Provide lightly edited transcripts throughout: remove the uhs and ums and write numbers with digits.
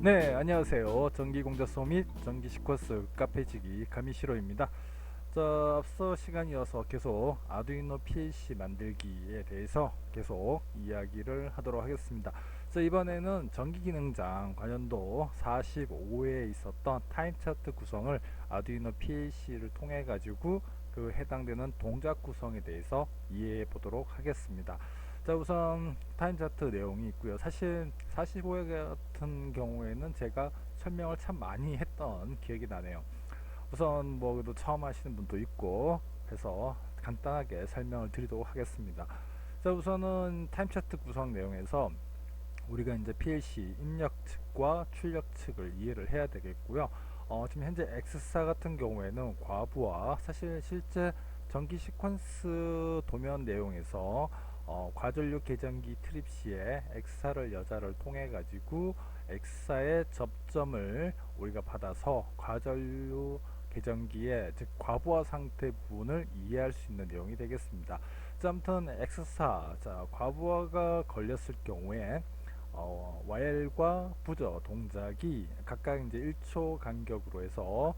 네, 안녕하세요. 전기공자소 및 전기 시퀀스 카페지기 가미시로입니다. 자, 앞서 시간이어서 계속 아두이노 PLC 만들기에 대해서 계속 이야기를 하도록 하겠습니다. 자, 이번에는 전기기능장 관련도 45회에 있었던 타임 차트 구성을 아두이노 PLC를 통해 가지고 그 해당되는 동작 구성에 대해서 이해해 보도록 하겠습니다. 자, 우선 타임 차트 내용이 있고요. 사실 45회 같은 경우에는 제가 설명을 참 많이 했던 기억이 나네요. 우선 뭐 그래도 처음 하시는 분도 있고 해서 간단하게 설명을 드리도록 하겠습니다. 자, 우선은 타임 차트 구성 내용에서 우리가 이제 PLC 입력 측과 출력 측을 이해를 해야 되겠고요. 지금 현재 X사 같은 경우에는 과부하, 사실 실제 전기 시퀀스 도면 내용에서 과전류 계전기 트립 시에 X사를 여자를 통해 가지고 X사의 접점을 우리가 받아서 과전류 계전기의 즉 과부하 상태 부분을 이해할 수 있는 내용이 되겠습니다. 자, 아무튼 X사, 자, 과부하가 걸렸을 경우에 YL과 부저 동작이 각각 이제 1초 간격으로 해서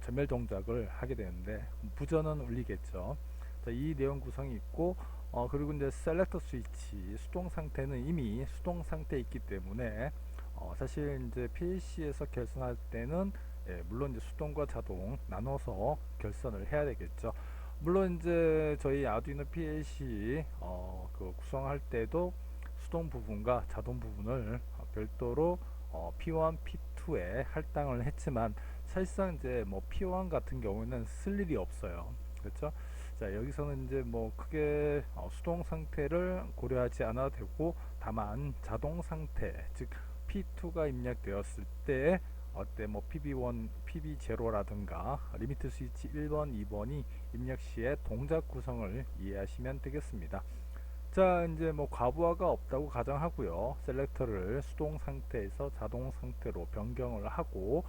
전멸 동작을 하게 되는데 부저는 울리겠죠. 자, 이 내용 구성이 있고 그리고 이제 셀렉터 스위치 수동 상태는 이미 수동 상태에 있기 때문에 사실 이제 PLC에서 결선할 때는 물론 이제 수동과 자동 나눠서 결선을 해야 되겠죠. 물론 이제 저희 아두이노 PLC 그 구성할 때도 수동 부분과 자동 부분을 별도로 P1, P2에 할당을 했지만 사실상 이제 뭐 P1 같은 경우에는 쓸 일이 없어요. 그렇죠? 자, 여기서는 이제 뭐 크게 수동 상태를 고려하지 않아도 되고 다만 자동 상태 즉 P2가 입력되었을 때 어때 뭐 PB1, PB0라든가 리미트 스위치 1번, 2번이 입력 시에 동작 구성을 이해하시면 되겠습니다. 자, 이제 뭐 과부하가 없다고 가정하고요. 셀렉터를 수동 상태에서 자동 상태로 변경을 하고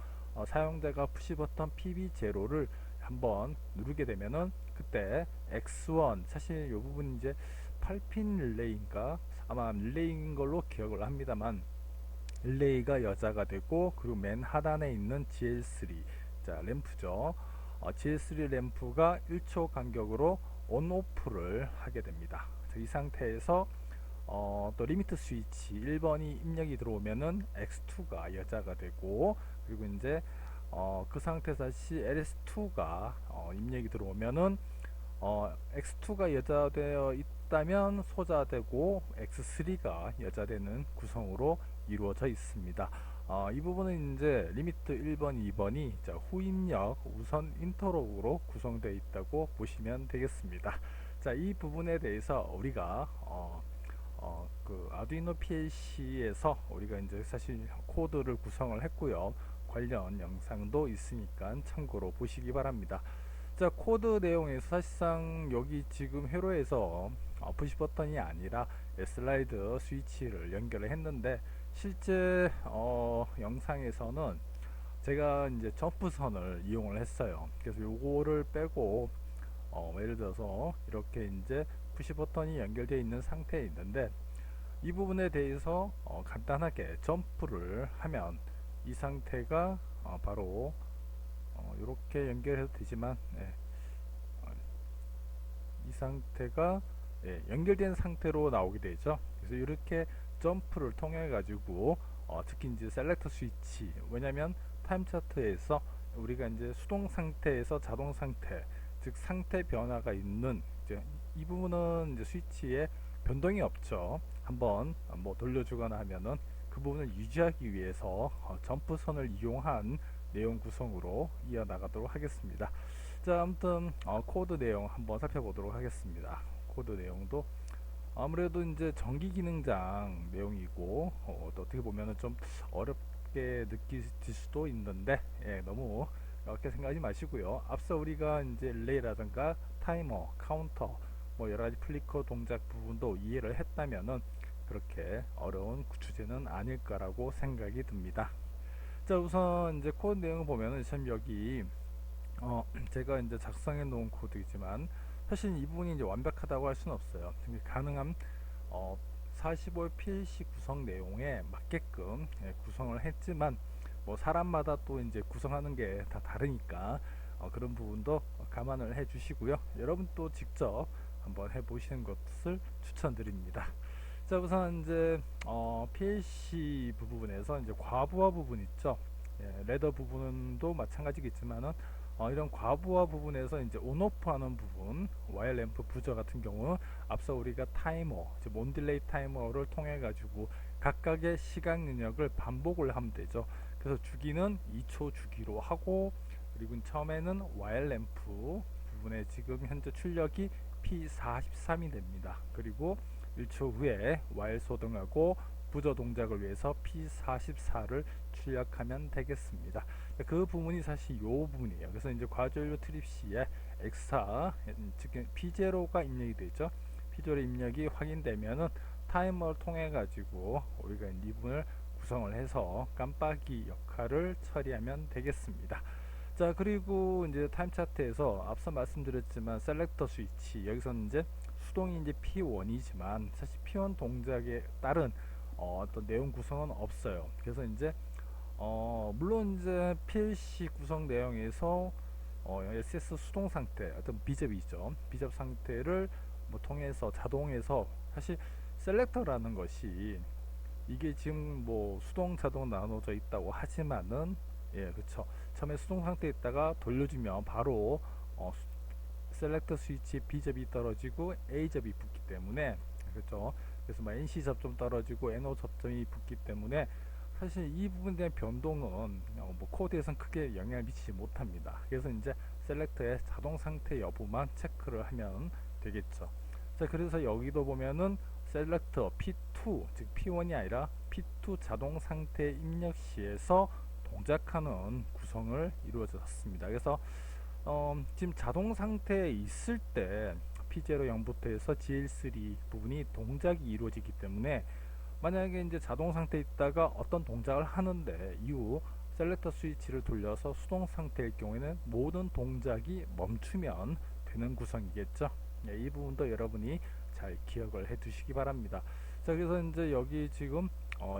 사용자가 푸시 버튼 PB0를 한번 누르게 되면은 그때 X1 사실 이 부분 이제 8핀 릴레이인가 아마 릴레이인 걸로 기억을 합니다만 릴레이가 여자가 되고 그리고 맨 하단에 있는 GL3 자 램프죠. GL3 램프가 1초 간격으로 온오프를 하게 됩니다. 이 상태에서 또 리미트 스위치 1번이 입력이 들어오면은 X2가 여자가 되고 그리고 이제 그 상태에서 다시 LS2가 입력이 들어오면은 X2가 여자되어 있다면 소자되고 X3가 여자되는 구성으로 이루어져 있습니다. 이 부분은 이제 리미트 1번, 2번이 후입력 우선 인터록으로 구성되어 있다고 보시면 되겠습니다. 자, 이 부분에 대해서 우리가 그 아두이노 PLC에서 우리가 이제 사실 코드를 구성을 했고요. 관련 영상도 있으니까 참고로 보시기 바랍니다. 자, 코드 내용에서 사실상 여기 지금 회로에서 푸시 버튼이 아니라 슬라이드 스위치를 연결을 했는데 실제 영상에서는 제가 이제 점프선을 이용을 했어요. 그래서 요거를 빼고 예를 들어서 이렇게 이제 푸시 버튼이 연결되어 있는 상태에 있는데 이 부분에 대해서 간단하게 점프를 하면 이 상태가 바로 이렇게 연결해도 되지만 이 상태가 연결된 상태로 나오게 되죠. 그래서 이렇게 점프를 통해 가지고 특히 이제 셀렉터 스위치 왜냐면 타임 차트에서 우리가 이제 수동 상태에서 자동 상태 즉 상태 변화가 있는 이제 이 부분은 이제 스위치에 변동이 없죠. 한번 뭐 돌려주거나 하면은 그 부분을 유지하기 위해서 점프선을 이용한 내용 구성으로 이어나가도록 하겠습니다. 자, 아무튼 코드 내용 한번 살펴보도록 하겠습니다. 코드 내용도 아무래도 이제 전기 기능장 내용이고 또 어떻게 보면은 좀 어렵게 느끼실 수도 있는데 너무 어렵게 생각하지 마시고요. 앞서 우리가 이제 릴레이라든가 타이머, 카운터 뭐 여러 가지 플리커 동작 부분도 이해를 했다면은 그렇게 어려운 주제는 아닐 거라고 생각이 듭니다. 자, 우선 이제 코드 내용을 보면은 지금 여기 제가 이제 작성해 놓은 코드이지만 사실 이 부분이 이제 완벽하다고 할 수는 없어요. 가능한 45의 PLC 구성 내용에 맞게끔 구성을 했지만 뭐 사람마다 또 이제 구성하는 게 다 다르니까 그런 부분도 감안을 해 주시고요. 여러분 또 직접 한번 해 보시는 것을 추천드립니다. 자, 우선 이제 PLC 부분에서 이제 과부하 부분 있죠. 레더 부분도 마찬가지겠지만은 이런 과부하 부분에서 이제 온오프 하는 부분, 와이어 램프 부저 같은 경우 앞서 우리가 타이머, 즉 몬딜레이 타이머를 통해 가지고 각각의 시간 능력을 반복을 하면 되죠. 그래서 주기는 2초 주기로 하고, 그리고 처음에는 와이어 램프 부분에 지금 현재 출력이 P43이 됩니다. 그리고 1초 후에 와이어 소등하고 부저 동작을 위해서 P44를 출력하면 되겠습니다. 그 부분이 사실 이 부분이에요. 그래서 이제 과전류 트립 시에 X사, 즉 P0가 입력이 되죠. P0 입력이 확인되면은 타이머를 통해 가지고 우리가 이 부분을 구성을 해서 깜빡이 역할을 처리하면 되겠습니다. 자, 그리고 이제 타임 차트에서 앞서 말씀드렸지만 셀렉터 스위치, 여기서는 이제 수동이 이제 P1이지만 사실 P1 동작에 따른 어떤 내용 구성은 없어요. 그래서 이제 물론 이제 PLC 구성 내용에서 SS 수동 상태, 어떤 비접이죠. 비접 상태를 뭐 통해서 자동에서 사실 셀렉터라는 것이 이게 지금 뭐 수동 자동 나눠져 있다고 하지만은 그렇죠. 처음에 수동 상태에 있다가 돌려주면 바로 셀렉터 스위치 B접이 떨어지고 A접이 붙기 때문에 그렇죠. 그래서 뭐 NC 접점 떨어지고 NO 접점이 붙기 때문에 사실 이 부분에 대한 변동은 뭐 코드에선 크게 영향을 미치지 못합니다. 그래서 이제 셀렉터의 자동 상태 여부만 체크를 하면 되겠죠. 자, 그래서 여기도 보면은 셀렉터 P2, 즉 P1이 아니라 P2 자동 상태 입력 시에서 동작하는 구성을 이루어졌습니다. 그래서 지금 자동 상태에 있을 때 P0 0부터 해서 GL3 부분이 동작이 이루어지기 때문에 만약에 이제 자동 상태에 있다가 어떤 동작을 하는데 이후 셀렉터 스위치를 돌려서 수동 상태일 경우에는 모든 동작이 멈추면 되는 구성이겠죠. 이 부분도 여러분이 잘 기억을 해 두시기 바랍니다. 자, 그래서 이제 여기 지금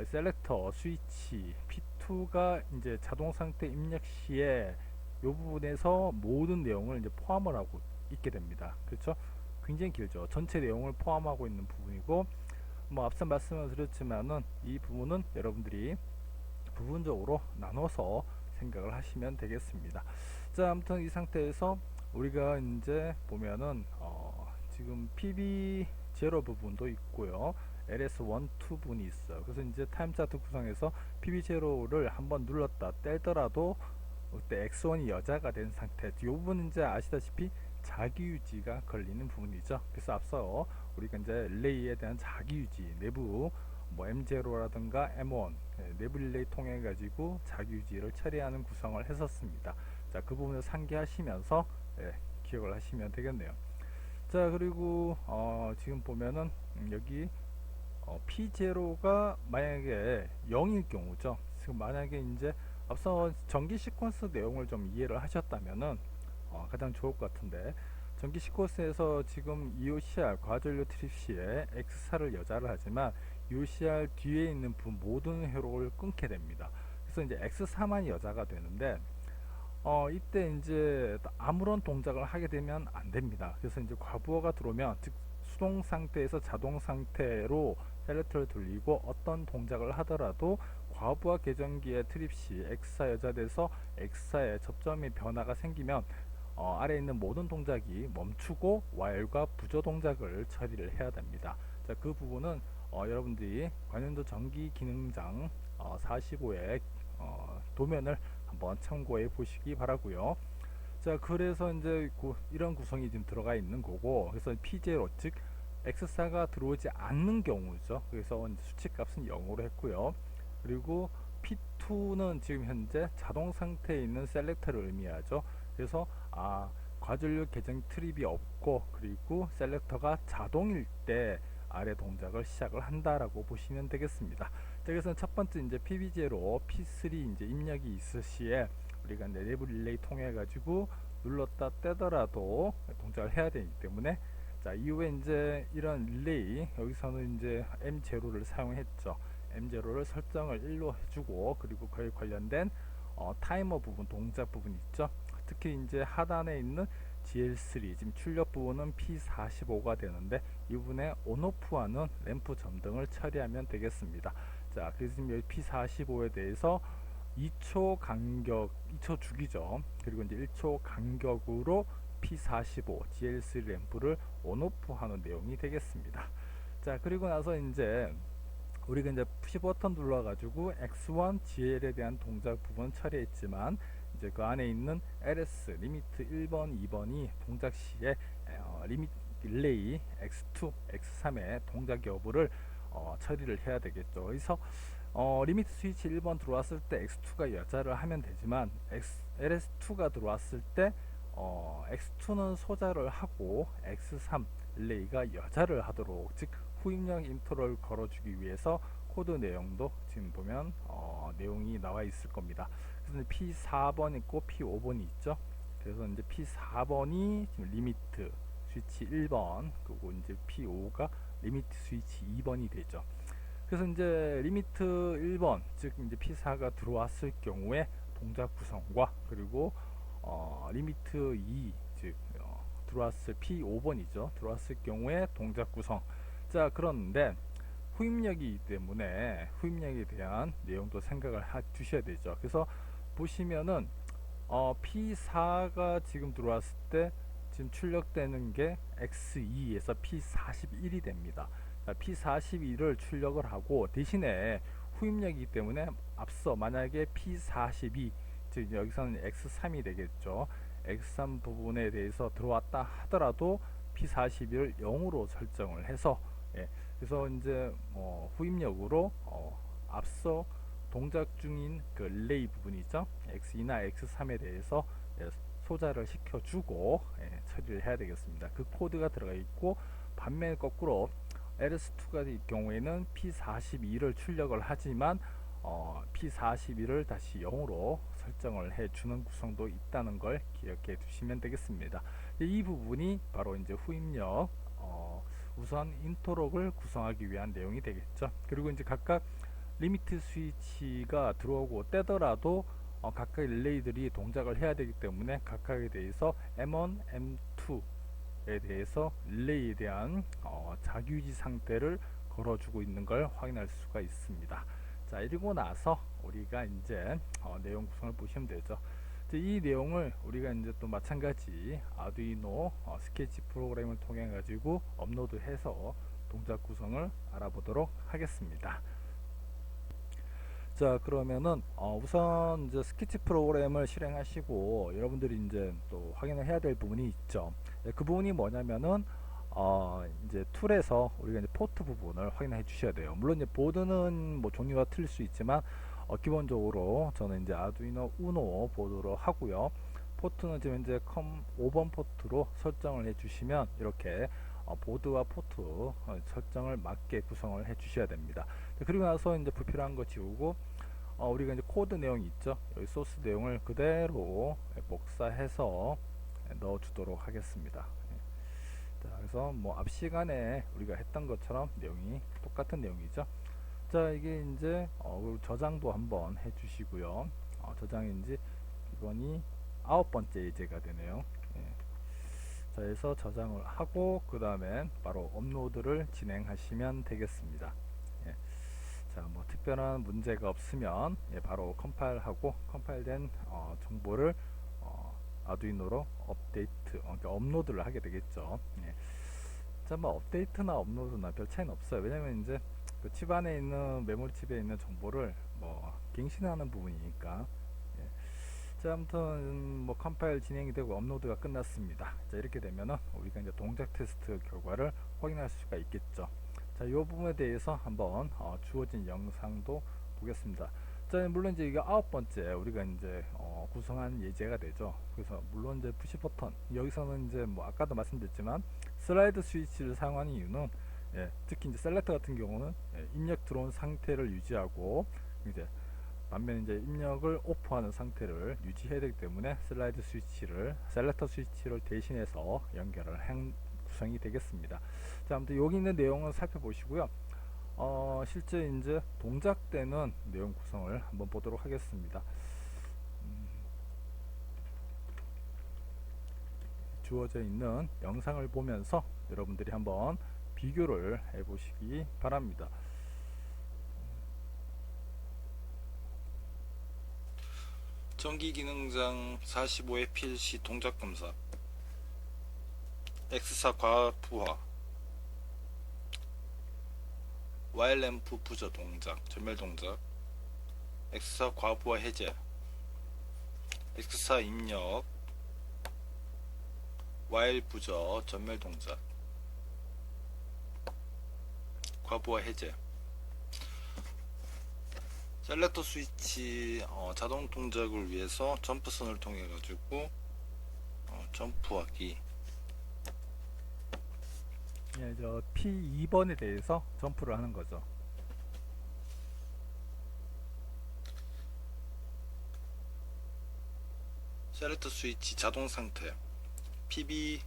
셀렉터 스위치 P2가 이제 자동 상태 입력 시에 이 부분에서 모든 내용을 이제 포함을 하고 있게 됩니다. 그렇죠? 굉장히 길죠. 전체 내용을 포함하고 있는 부분이고, 뭐 앞서 말씀을 드렸지만은 이 부분은 여러분들이 부분적으로 나눠서 생각을 하시면 되겠습니다. 자, 아무튼 이 상태에서 우리가 이제 보면은 지금 PB0 부분도 있고요. LS1, 2 분이 있어요. 그래서 이제 타임 차트 구성에서 PB0를 한번 눌렀다 떼더라도 그때 X1이 여자가 된 상태. 이 부분은 이제 아시다시피 자기유지가 걸리는 부분이죠. 그래서 앞서 우리가 이제 릴레이에 대한 자기유지, 내부 뭐 M0라든가 M1 내부 릴레이 통해 가지고 자기유지를 처리하는 구성을 했었습니다. 자, 그 부분을 상기하시면서 기억을 하시면 되겠네요. 자, 그리고 지금 보면은 여기 P0가 만약에 0일 경우죠. 지금 만약에 이제 앞서 전기 시퀀스 내용을 좀 이해를 하셨다면은 가장 좋을 것 같은데, 전기 시퀀스에서 지금 EOCR 과전류 트립 시에 X사를 여자를 하지만 EOCR 뒤에 있는 모든 회로를 끊게 됩니다. 그래서 이제 X4만 여자가 되는데 이때 이제 아무런 동작을 하게 되면 안 됩니다. 그래서 이제 과부하가 들어오면, 즉 수동 상태에서 자동 상태로 셀렉터를 돌리고 어떤 동작을 하더라도 과부하 계정기의 트립 시 X사 여자돼서 X사의 접점의 변화가 생기면 아래에 있는 모든 동작이 멈추고 와일과 부저 동작을 처리를 해야 됩니다. 자, 그 부분은 여러분들이 관련도 전기 기능장 45의 도면을 한번 참고해 보시기 바라고요. 자, 그래서 이제 이런 구성이 지금 들어가 있는 거고, 그래서 P0, 즉 X사가 들어오지 않는 경우죠. 그래서 수치값은 0으로 했고요. 그리고 P2는 지금 현재 자동 상태에 있는 셀렉터를 의미하죠. 그래서 과전류 계정 트립이 없고, 그리고 셀렉터가 자동일 때 아래 동작을 시작을 한다라고 보시면 되겠습니다. 자, 그래서 첫 번째 이제 PB0, P3 이제 입력이 있을 시에 우리가 내부 릴레이 통해 가지고 눌렀다 떼더라도 동작을 해야 되기 때문에 자, 이후에 이제 이런 릴레이 여기서는 이제 M0를 사용했죠. M0를 설정을 1로 해주고, 그리고 그에 관련된 타이머 부분, 동작 부분 있죠. 특히 이제 하단에 있는 GL3 지금 출력 부분은 P45가 되는데, 이 부분에 온오프하는 램프 점등을 처리하면 되겠습니다. 자, 그래서 지금 여기 P45에 대해서 2초 간격, 2초 주기죠. 그리고 이제 1초 간격으로 P45 GL3 램프를 온오프 하는 내용이 되겠습니다. 자, 그리고 나서 이제 우리가 이제 푸시 버튼 눌러 가지고 X1 GL에 대한 동작 부분 처리했지만, 이제 그 안에 있는 LS 리미트 1번 2번이 동작 시에 리미트 릴레이 X2 X3의 동작 여부를 처리를 해야 되겠죠. 그래서 리미트 스위치 1번 들어왔을 때 X2가 여자를 하면 되지만, LS2가 들어왔을 때 X2는 소자를 하고 X3 릴레이가 여자를 하도록, 즉 후입력 인터를 걸어주기 위해서 코드 내용도 지금 보면 내용이 나와 있을 겁니다. 그래서 P4번 있고 P5번이 있죠. 그래서 이제 P4번이 지금 리미트 스위치 1번, 그리고 이제 P5가 리미트 스위치 2번이 되죠. 그래서 이제 리미트 1번, 즉 이제 P4가 들어왔을 경우에 동작 구성과, 그리고 리미트 2, 즉 들어왔을 P5번이죠. 들어왔을 경우에 동작 구성. 자, 그런데 후입력이기 때문에 후입력에 대한 내용도 생각을 두셔야 되죠. 그래서 보시면은 P4가 지금 들어왔을 때 지금 출력되는 게 X2에서 P41이 됩니다. P41을 출력을 하고, 대신에 후입력이기 때문에 앞서 만약에 P42, 즉 여기서는 X3이 되겠죠. X3 부분에 대해서 들어왔다 하더라도 P41을 0으로 설정을 해서, 그래서 이제 후입력으로 앞서 동작 중인 그 릴레이 부분이죠. X2나 X3에 대해서 소자를 시켜주고 처리를 해야 되겠습니다. 그 코드가 들어가 있고, 반면 거꾸로 LS2가 될 경우에는 P42를 출력을 하지만 P41을 다시 0으로 설정을 해주는 구성도 있다는 걸 기억해 두시면 되겠습니다. 이 부분이 바로 이제 후입력 우선 인터럭을 구성하기 위한 내용이 되겠죠. 그리고 이제 각각 리미트 스위치가 들어오고 떼더라도 각각 릴레이들이 동작을 해야 되기 때문에 각각에 대해서 M1, M2에 대해서 릴레이에 대한 자기유지 상태를 걸어주고 있는 걸 확인할 수가 있습니다. 자, 이러고 나서 우리가 이제 내용 구성을 보시면 되죠. 이 내용을 우리가 이제 또 마찬가지 아두이노 스케치 프로그램을 통해 가지고 업로드해서 동작 구성을 알아보도록 하겠습니다. 자, 그러면은 우선 이제 스케치 프로그램을 실행하시고 여러분들이 이제 또 확인을 해야 될 부분이 있죠. 그 부분이 뭐냐면은 이제 툴에서 우리가 이제 포트 부분을 확인해 주셔야 돼요. 물론 이제 보드는 뭐 종류가 틀릴 수 있지만 기본적으로 저는 이제 아두이노 우노 보드로 하고요. 포트는 지금 이제 5번 포트로 설정을 해 주시면 이렇게 보드와 포트 설정을 맞게 구성을 해 주셔야 됩니다. 그리고 나서 이제 불필요한 거 지우고 우리가 이제 코드 내용이 있죠. 여기 소스 내용을 그대로 복사해서 넣어 주도록 하겠습니다. 자, 그래서 뭐 앞 시간에 우리가 했던 것처럼 내용이 똑같은 내용이죠. 자, 이게 이제 저장도 한번 해 주시고요. 저장인지 이번이 9번째 예제가 되네요. 자, 해서 저장을 하고 그 다음에 바로 업로드를 진행하시면 되겠습니다. 자, 뭐 특별한 문제가 없으면 바로 컴파일하고 컴파일된 정보를 아두이노로 업데이트, 그러니까 업로드를 하게 되겠죠. 자, 뭐 업데이트나 업로드나 별 차이는 없어요. 왜냐면 이제 그 칩 안에 있는 메모리 칩에 있는 정보를 뭐 갱신하는 부분이니까. 자, 아무튼 뭐 컴파일 진행이 되고 업로드가 끝났습니다. 자, 이렇게 되면은 우리가 이제 동작 테스트 결과를 확인할 수가 있겠죠. 자, 이 부분에 대해서 한번 주어진 영상도 보겠습니다. 자, 물론 이제 이게 9번째 우리가 이제 구성한 예제가 되죠. 그래서 물론 이제 푸시 버튼 여기서는 이제 뭐 아까도 말씀드렸지만 슬라이드 스위치를 사용하는 이유는 특히 이제 셀렉터 같은 경우는 입력 들어온 상태를 유지하고, 이제 반면 이제 입력을 오프하는 상태를 유지해야 되기 때문에 셀렉터 스위치를 대신해서 연결을 한 구성이 되겠습니다. 자, 아무튼 여기 있는 내용을 살펴보시고요. 실제 이제 동작되는 내용 구성을 한번 보도록 하겠습니다. 주어져 있는 영상을 보면서 여러분들이 한번 비교를 해 보시기 바랍니다. 전기기능장 45의 PLC 동작검사 X사 과부하 Y램프 부저 동작 전멸 동작 X사 과부하 해제 X사 입력 Y 부저 전멸 동작 과부하 해제 셀렉터 스위치 자동 동작을 위해서 점프선을 통해 가지고 점프하기. 예, 저 P2번에 대해서 점프를 하는 거죠. 셀렉터 스위치 자동 상태 PB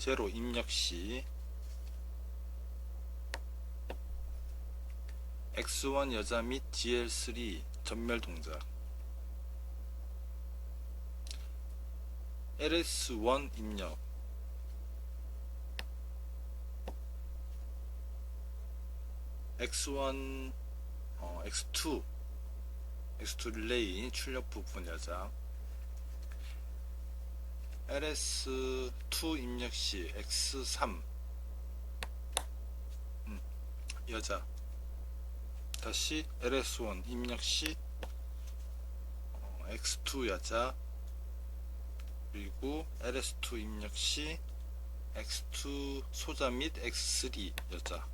0 입력 시 X1 여자 및 GL3 전멸 동작 LS1 입력 X1 X2 릴레이 출력 부분 여자 LS2 입력 시 X3 여자 다시 LS1 입력 시 X2 여자 그리고 LS2 입력 시 X2 소자 및 X3 여자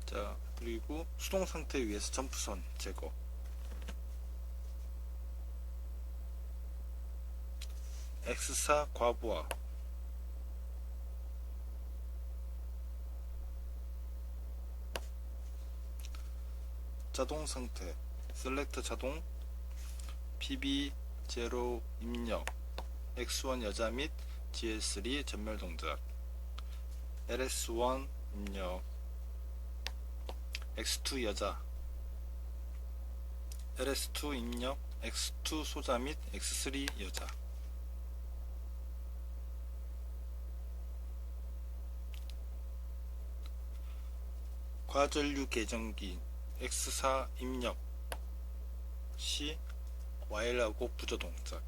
자 그리고 수동 상태에 의해서 점프선 제거 X사 과부하 자동 상태 셀렉터 자동 PB 0 입력 X1 여자 및 GL3 전멸 동작 LS1 입력 X2 여자 LS2 입력 X2 소자 및 X3 여자 과전류 계정기 X4 입력 시 Y라고 부저 동작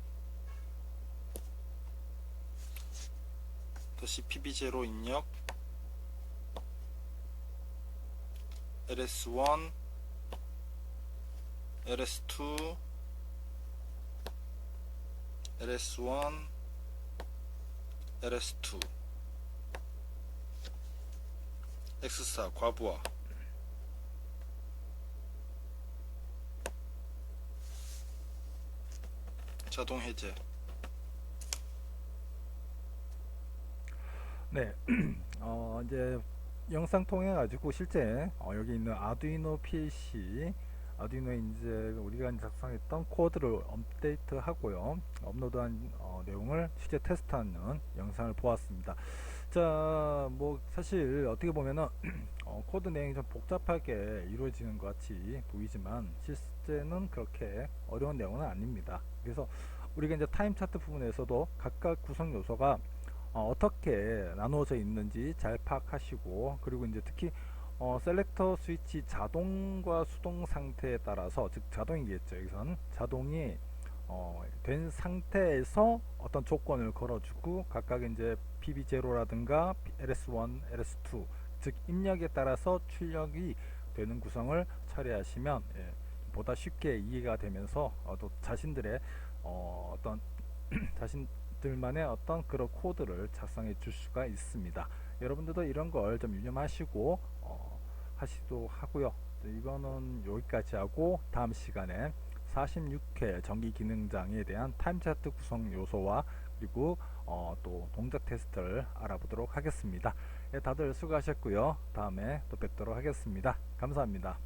다시 PB0 입력 LS1 LS2 LS1 LS2 X4 과부하 자동 해제 네, 이제 영상 통해 가지고 실제 여기 있는 아두이노 PLC, 아두이노에 이제 우리가 작성했던 코드를 업데이트 하고요, 업로드한 내용을 실제 테스트하는 영상을 보았습니다. 자, 뭐 사실 어떻게 보면은 코드 내용이 좀 복잡하게 이루어지는 것 같이 보이지만 실제는 그렇게 어려운 내용은 아닙니다. 그래서 우리가 이제 타임 차트 부분에서도 각각 구성 요소가 어떻게 나누어져 있는지 잘 파악하시고, 그리고 이제 특히 셀렉터 스위치 자동과 수동 상태에 따라서, 즉 자동이겠죠. 여기선 자동이 된 상태에서 어떤 조건을 걸어주고 각각 이제 PB0라든가 LS1, LS2 즉 입력에 따라서 출력이 되는 구성을 처리하시면 보다 쉽게 이해가 되면서 또 자신들의 어떤 자신들만의 어떤 그런 코드를 작성해 줄 수가 있습니다. 여러분들도 이런 걸 좀 유념하시고 하시도록 하고요. 이거는 여기까지 하고 다음 시간에 46회 전기 기능장에 대한 타임 차트 구성 요소와 그리고 또 동작 테스트를 알아보도록 하겠습니다. 예, 다들 수고하셨고요. 다음에 또 뵙도록 하겠습니다. 감사합니다.